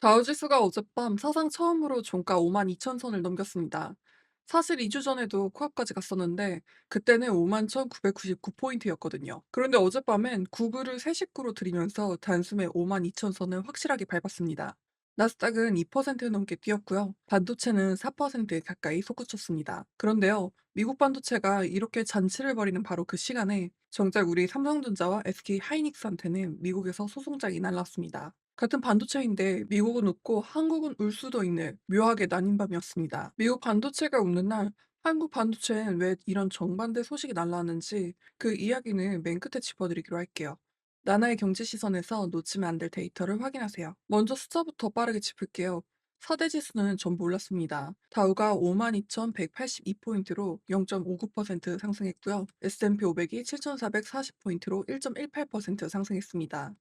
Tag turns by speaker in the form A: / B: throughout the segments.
A: 다우지수가 어젯밤 사상 처음으로 종가 52,000선을 넘겼습니다. 사실 2주 전에도 코앞까지 갔었는데 그때는 51,999포인트였거든요. 그런데 어젯밤엔 구글을 새 식구로 들이면서 단숨에 52,000선을 확실하게 밟았습니다. 나스닥은 2% 넘게 뛰었고요. 반도체는 4% 가까이 솟구쳤습니다. 그런데요, 미국 반도체가 이렇게 잔치를 벌이는 바로 그 시간에 정작 우리 삼성전자와 SK 하이닉스한테는 미국에서 소송장이 날랐습니다. 같은 반도체인데 미국은 웃고 한국은 울 수도 있는 묘하게 나뉜 밤이었습니다. 미국 반도체가 웃는 날 한국 반도체엔 왜 이런 정반대 소식이 날라왔는지 그 이야기는 맨 끝에 짚어드리기로 할게요. 나나의 경제 시선에서 놓치면 안 될 데이터를 확인하세요. 먼저 숫자부터 빠르게 짚을게요. 4대 지수는 전부 올랐습니다. 다우가 52,182포인트로 0.59% 상승했고요. S&P 500이 7,440포인트로 1.18% 상승했습니다.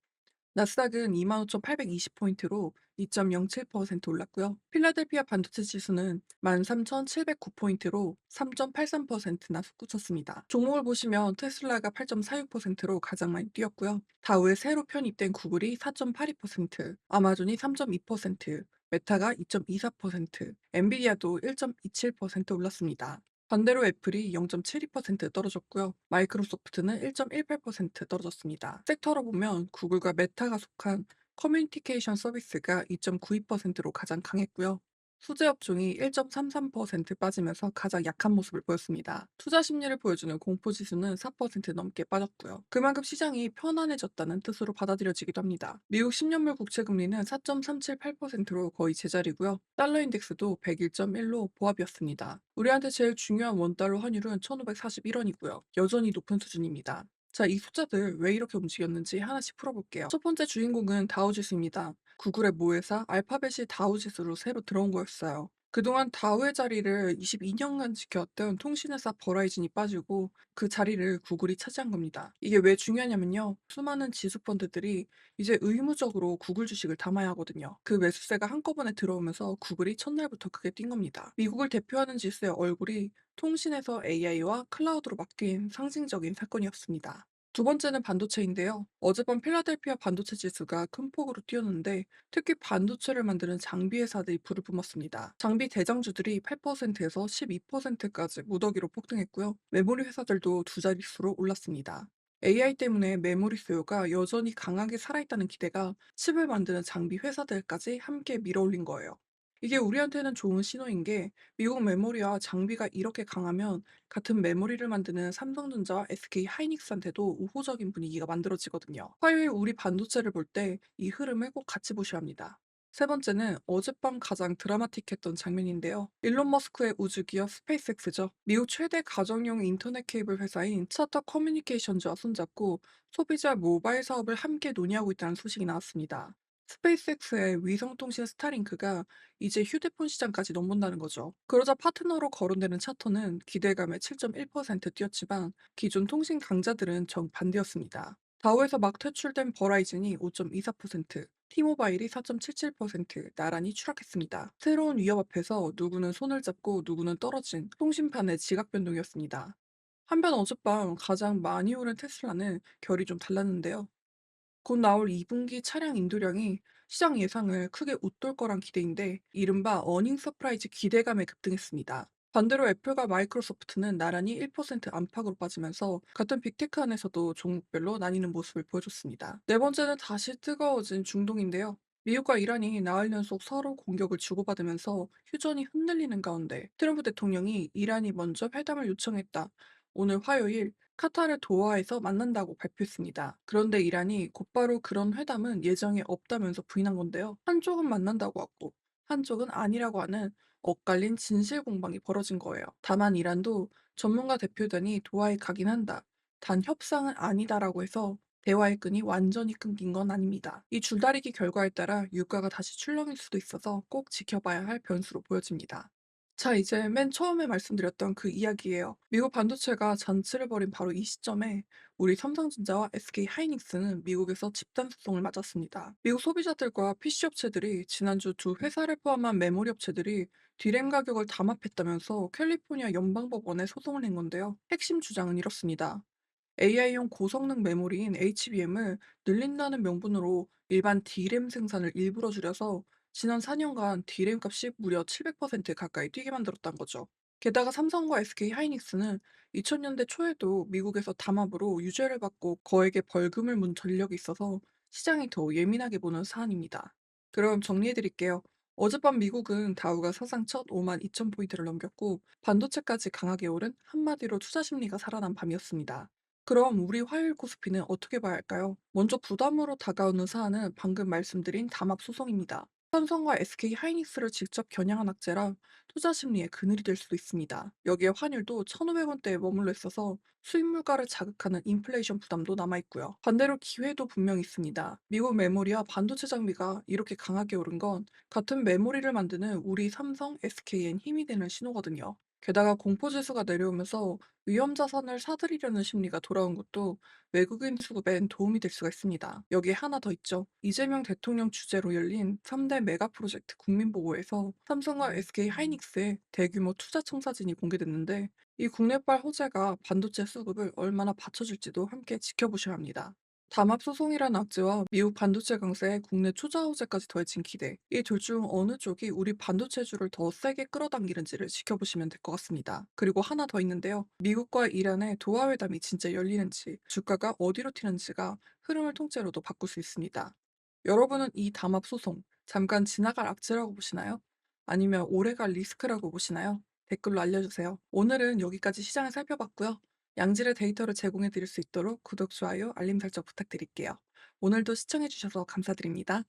A: 나스닥은 25,820포인트로 2.07% 올랐고요. 필라델피아 반도체 지수는 13,709포인트로 3.83%나 솟구쳤습니다. 종목을 보시면 테슬라가 8.46%로 가장 많이 뛰었고요. 다우에 새로 편입된 구글이 4.82%, 아마존이 3.2%, 메타가 2.24%, 엔비디아도 1.27% 올랐습니다. 반대로 애플이 0.72% 떨어졌고요. 마이크로소프트는 1.18% 떨어졌습니다. 섹터로 보면 구글과 메타가 속한 커뮤니케이션 서비스가 2.92%로 가장 강했고요. 수제 업종이 1.33% 빠지면서 가장 약한 모습을 보였습니다. 투자 심리를 보여주는 공포지수는 4% 넘게 빠졌고요. 그만큼 시장이 편안해졌다는 뜻으로 받아들여지기도 합니다. 미국 10년물 국채금리는 4.378%로 거의 제자리고요. 달러 인덱스도 101.1로 보합이었습니다. 우리한테 제일 중요한 원달러 환율은 1541원이고요. 여전히 높은 수준입니다. 자, 이 숫자들 왜 이렇게 움직였는지 하나씩 풀어볼게요. 첫 번째 주인공은 다우지수입니다. 구글의 모회사 알파벳이 다우지수로 새로 들어온 거였어요. 그동안 다우의 자리를 22년간 지켜왔던 통신회사 버라이즌이 빠지고 그 자리를 구글이 차지한 겁니다. 이게 왜 중요하냐면요. 수많은 지수 펀드들이 이제 의무적으로 구글 주식을 담아야 하거든요. 그 매수세가 한꺼번에 들어오면서 구글이 첫날부터 크게 뛴 겁니다. 미국을 대표하는 지수의 얼굴이 통신에서 AI와 클라우드로 바뀐 상징적인 사건이었습니다. 두 번째는 반도체인데요. 어젯밤 필라델피아 반도체 지수가 큰 폭으로 뛰었는데 특히 반도체를 만드는 장비 회사들이 불을 뿜었습니다. 장비 대장주들이 8%에서 12%까지 무더기로 폭등했고요. 메모리 회사들도 두 자릿수로 올랐습니다. AI 때문에 메모리 수요가 여전히 강하게 살아있다는 기대가 칩을 만드는 장비 회사들까지 함께 밀어올린 거예요. 이게 우리한테는 좋은 신호인 게 미국 메모리와 장비가 이렇게 강하면 같은 메모리를 만드는 삼성전자와 SK 하이닉스한테도 우호적인 분위기가 만들어지거든요. 화요일 우리 반도체를 볼 때 이 흐름을 꼭 같이 보셔야 합니다. 세 번째는 어젯밤 가장 드라마틱했던 장면인데요. 일론 머스크의 우주기업 스페이스X죠. 미국 최대 가정용 인터넷 케이블 회사인 차터 커뮤니케이션즈와 손잡고 소비자 모바일 사업을 함께 논의하고 있다는 소식이 나왔습니다. 스페이스X의 위성통신 스타링크가 이제 휴대폰 시장까지 넘본다는 거죠. 그러자 파트너로 거론되는 차터는 기대감에 7.1% 뛰었지만 기존 통신 강자들은 정반대였습니다. 다우에서 막 퇴출된 버라이즌이 5.24%, 티모바일이 4.77% 나란히 추락했습니다. 새로운 위협 앞에서 누구는 손을 잡고 누구는 떨어진 통신판의 지각 변동이었습니다. 한편 어젯밤 가장 많이 오른 테슬라는 결이 좀 달랐는데요. 곧 나올 2분기 차량 인도량이 시장 예상을 크게 웃돌 거란 기대인데 이른바 어닝 서프라이즈 기대감에 급등했습니다. 반대로 애플과 마이크로소프트는 나란히 1% 안팎으로 빠지면서 같은 빅테크 안에서도 종목별로 나뉘는 모습을 보여줬습니다. 네 번째는 다시 뜨거워진 중동인데요. 미국과 이란이 나흘 연속 서로 공격을 주고받으면서 휴전이 흔들리는 가운데 트럼프 대통령이 이란이 먼저 회담을 요청했다. 오늘 화요일 카타르 도하에서 만난다고 발표했습니다. 그런데 이란이 곧바로 그런 회담은 예정에 없다면서 부인한 건데요. 한쪽은 만난다고 하고 한쪽은 아니라고 하는 엇갈린 진실 공방이 벌어진 거예요. 다만 이란도 전문가 대표단이 도하에 가긴 한다. 단 협상은 아니다라고 해서 대화의 끈이 완전히 끊긴 건 아닙니다. 이 줄다리기 결과에 따라 유가가 다시 출렁일 수도 있어서 꼭 지켜봐야 할 변수로 보여집니다. 자, 이제 맨 처음에 말씀드렸던 그 이야기예요. 미국 반도체가 잔치를 벌인 바로 이 시점에 우리 삼성전자와 SK 하이닉스는 미국에서 집단 소송을 맞았습니다. 미국 소비자들과 PC 업체들이 지난주 두 회사를 포함한 메모리 업체들이 디램 가격을 담합했다면서 캘리포니아 연방법원에 소송을 낸 건데요. 핵심 주장은 이렇습니다. AI용 고성능 메모리인 HBM을 늘린다는 명분으로 일반 D램 생산을 일부러 줄여서 지난 4년간 디램 값이 무려 700% 가까이 뛰게 만들었단 거죠. 게다가 삼성과 SK 하이닉스는 2000년대 초에도 미국에서 담합으로 유죄를 받고 거액의 벌금을 문 전력이 있어서 시장이 더 예민하게 보는 사안입니다. 그럼 정리해 드릴게요. 어젯밤 미국은 다우가 사상 첫 5만 2천 포인트를 넘겼고 반도체까지 강하게 오른 한마디로 투자 심리가 살아난 밤이었습니다. 그럼 우리 화요일 코스피는 어떻게 봐야 할까요? 먼저 부담으로 다가오는 사안은 방금 말씀드린 담합 소송입니다. 삼성과 SK 하이닉스를 직접 겨냥한 악재라 투자 심리의 그늘이 될 수도 있습니다. 여기에 환율도 1,500원대에 머물러 있어서 수입 물가를 자극하는 인플레이션 부담도 남아있고요. 반대로 기회도 분명히 있습니다. 미국 메모리와 반도체 장비가 이렇게 강하게 오른 건 같은 메모리를 만드는 우리 삼성, SK엔 힘이 되는 신호거든요. 게다가 공포지수가 내려오면서 위험 자산을 사들이려는 심리가 돌아온 것도 외국인 수급엔 도움이 될 수가 있습니다. 여기에 하나 더 있죠. 이재명 대통령 주재로 열린 3대 메가 프로젝트 국민보고에서 삼성과 SK 하이닉스의 대규모 투자 청사진이 공개됐는데 이 국내발 호재가 반도체 수급을 얼마나 받쳐줄지도 함께 지켜보셔야 합니다. 담합 소송이란 악재와 미국 반도체 강세에 국내 투자 호재까지 더해진 기대. 이 둘 중 어느 쪽이 우리 반도체주를 더 세게 끌어당기는지를 지켜보시면 될 것 같습니다. 그리고 하나 더 있는데요. 미국과 이란의 도하 회담이 진짜 열리는지, 주가가 어디로 튀는지가 흐름을 통째로도 바꿀 수 있습니다. 여러분은 이 담합 소송, 잠깐 지나갈 악재라고 보시나요? 아니면 오래갈 리스크라고 보시나요? 댓글로 알려주세요. 오늘은 여기까지 시장을 살펴봤고요. 양질의 데이터를 제공해 드릴 수 있도록 구독, 좋아요, 알림 설정 부탁드릴게요. 오늘도 시청해 주셔서 감사드립니다.